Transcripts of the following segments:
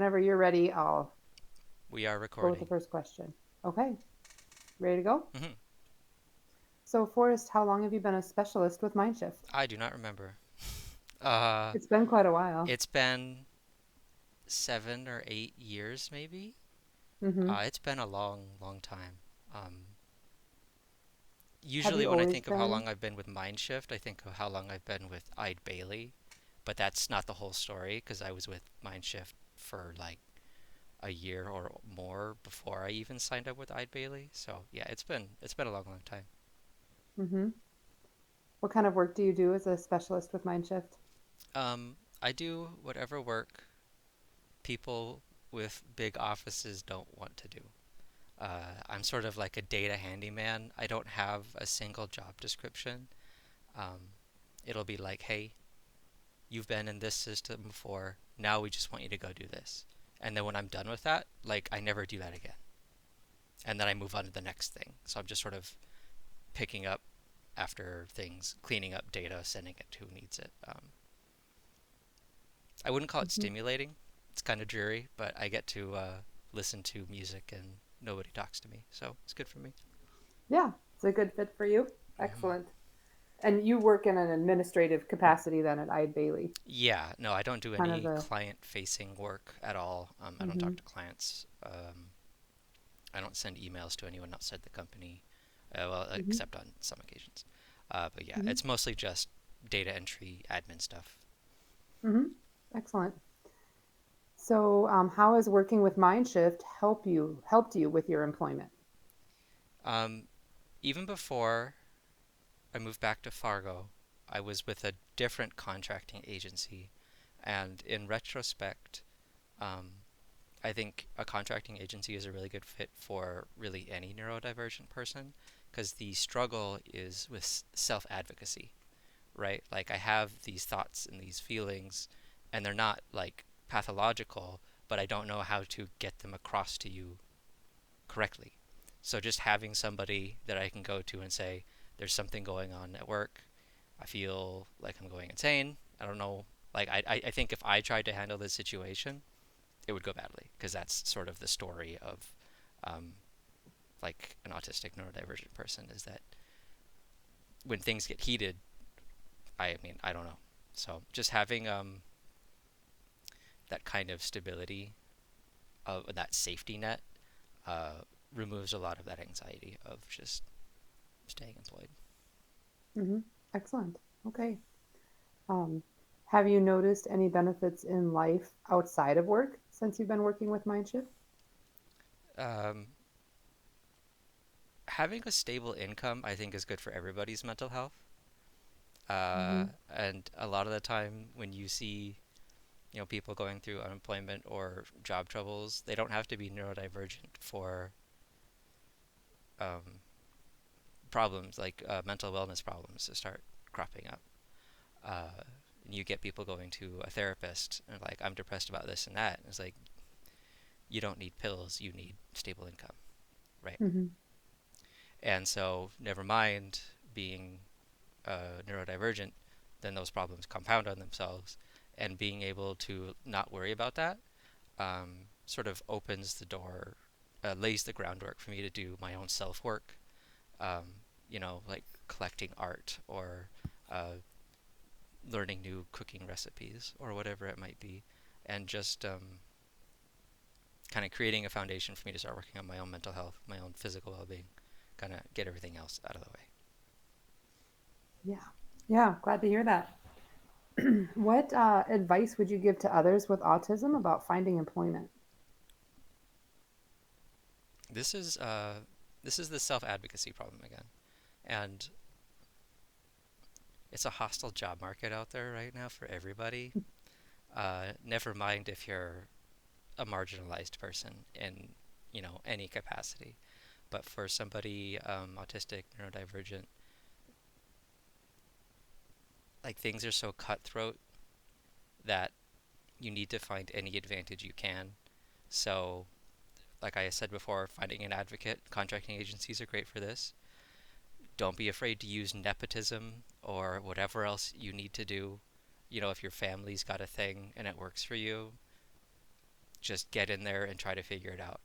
whenever you're ready, I'll We are go with the recording. first question. Okay, ready to go? hmm So, Forrest, how long have you been a specialist with Mindshift? I do not remember. Uh, It's been quite a while. it's been 7 or 8 years, maybe. Mm-hmm. It's been a long, long time. Um, Have Usually, you when I always think of how been? long I've been with Mindshift, I think of how long I've been with Ide Bailey, but that's not the whole story because I was with Mindshift for like a year or more before I even signed up with Ide Bailey. So yeah, it's been a long, long time. Mm-hmm. What kind of work do you do as a specialist with Mindshift? I do whatever work people with big offices don't want to do. I'm sort of like a data handyman. I don't have a single job description. Um, it'll be like, hey, you've been in this system before. Now we just want you to go do this. And then when I'm done with that, like I never do that again. And then I move on to the next thing. So I'm just sort of picking up after things, cleaning up data, sending it to who needs it. I wouldn't call it Mm-hmm. stimulating. It's kind of dreary, but I get to listen to music and nobody talks to me, so it's good for me. Yeah, it's a good fit for you. hmm Excellent. And you work in an administrative capacity then at Ide Bailey, Yeah, no, I don't do kind of any a. client-facing work at all. I don't Mm-hmm. talk to clients. I don't send emails to anyone outside the company, well, Mm-hmm. except on some occasions. But yeah, Mm-hmm. it's mostly just data entry, admin stuff. Mm-hmm. Excellent. So, how has working with Mindshift helped you with your employment? Um, Even before I moved back to Fargo, I was with a different contracting agency, and in retrospect, um, I think a contracting agency is a really good fit for really any neurodivergent person because the struggle is with self advocacy, right? Like, I have these thoughts and these feelings, and they're not like pathological, but I don't know how to get them across to you correctly. So, just having somebody that I can go to and say, there's something going on at work, I feel like I'm going insane. I don't know. Like, I think if I tried to handle this situation, it would go badly because that's sort of the story of um, like an autistic neurodivergent person is that when things get heated, I mean, I don't know. So just having that kind of stability of that safety net uh, removes a lot of that anxiety of just staying employed. Mm-hmm. Excellent. Okay. Um, have you noticed any benefits in life outside of work since you've been working with Mindshift? Um, Having a stable income, I think, is good for everybody's mental health. Mm-hmm. And a lot of the time, when you see people going through unemployment or job troubles, they don't have to be neurodivergent for um, problems like mental wellness problems to start cropping up. And you get people going to a therapist and like, I'm depressed about this and that. And it's like, you don't need pills, you need stable income, right? Mm-hmm. And so, never mind being neurodivergent, then those problems compound on themselves. And being able to not worry about that sort of opens the door, lays the groundwork for me to do my own self work, like collecting art or uh, learning new cooking recipes or whatever it might be, and just kind of creating a foundation for me to start working on my own mental health, my own physical well being, kind of get everything else out of the way. Yeah. Yeah. Glad to hear that. What advice would you give to others with autism about finding employment? This is uh, this is the self advocacy problem again, and it's a hostile job market out there right now for everybody. Never mind if you're a marginalized person in any capacity, but for somebody autistic, neurodivergent, like things are so cutthroat that you need to find any advantage you can. So, like I said before, finding an advocate, contracting agencies are great for this. Don't be afraid to use nepotism or whatever else you need to do. If your family's got a thing and it works for you, just get in there and try to figure it out.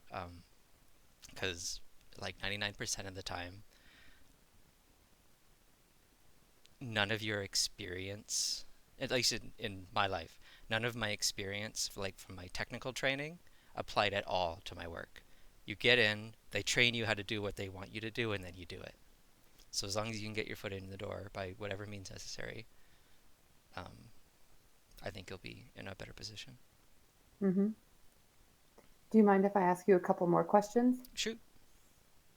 Because like 99% of the time, none of your experience, at least in my life, none of my experience, like from my technical training, applied at all to my work. You get in, they train you how to do what they want you to do, and then you do it. So as long as you can get your foot in the door by whatever means necessary, um, I think you'll be in a better position. Hmm. Do you mind if I ask you a couple more questions? Shoot.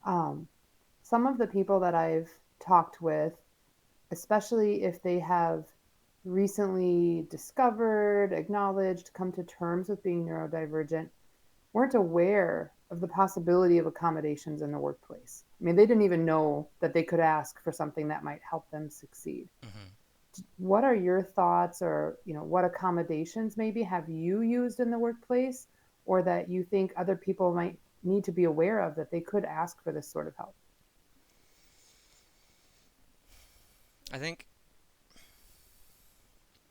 Um, some of the people that I've talked with, especially if they have recently discovered, acknowledged, come to terms with being neurodivergent, weren't aware of the possibility of accommodations in the workplace. I mean, they didn't even know that they could ask for something that might help them succeed. Hmm. What are your thoughts, or what accommodations maybe have you used in the workplace, or that you think other people might need to be aware of, that they could ask for this sort of help? I think,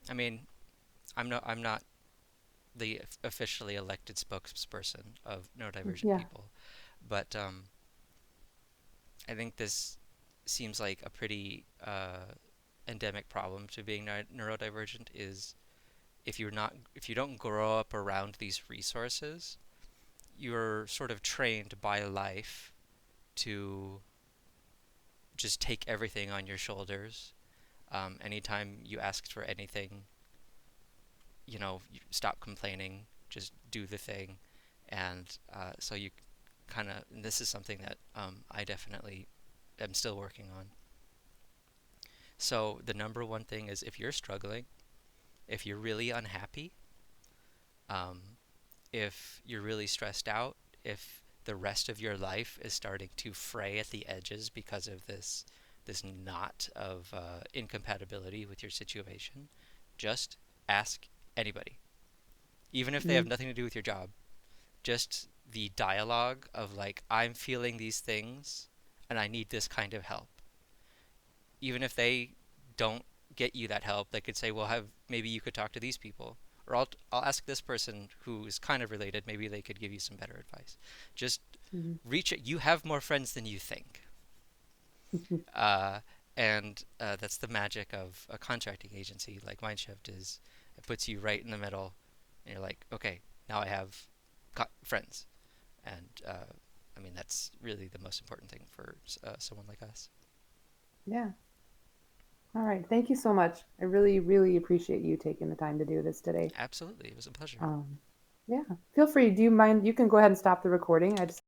I mean, I'm not the officially elected spokesperson of neurodivergent Yeah. people, but I think this seems like a pretty endemic problem to being neurodivergent is if you don't grow up around these resources, you're sort of trained by life to just take everything on your shoulders. Anytime you ask for anything, you stop complaining, just do the thing. And so you kind of, this is something that I definitely am still working on. So the number one thing is if you're struggling, if you're really unhappy, um, if you're really stressed out, if the rest of your life is starting to fray at the edges because of this knot of incompatibility with your situation, just ask anybody, even if they have Mm-hmm. nothing to do with your job. Just the dialogue of like, I'm feeling these things and I need this kind of help. Even if they don't get you that help, they could say, well, have maybe you could talk to these people. Or I'll ask this person who is kind of related. Maybe they could give you some better advice. Just Mm-hmm. reach it. You have more friends than you think. Uh, and that's the magic of a contracting agency like Mindshift is it puts you right in the middle, and you're like, okay, now I have friends, and I mean that's really the most important thing for someone like us. Yeah. All right. Thank you so much. I really, really appreciate you taking the time to do this today. Absolutely, it was a pleasure. Um, yeah. Feel free. Do you mind? You can go ahead and stop the recording. I just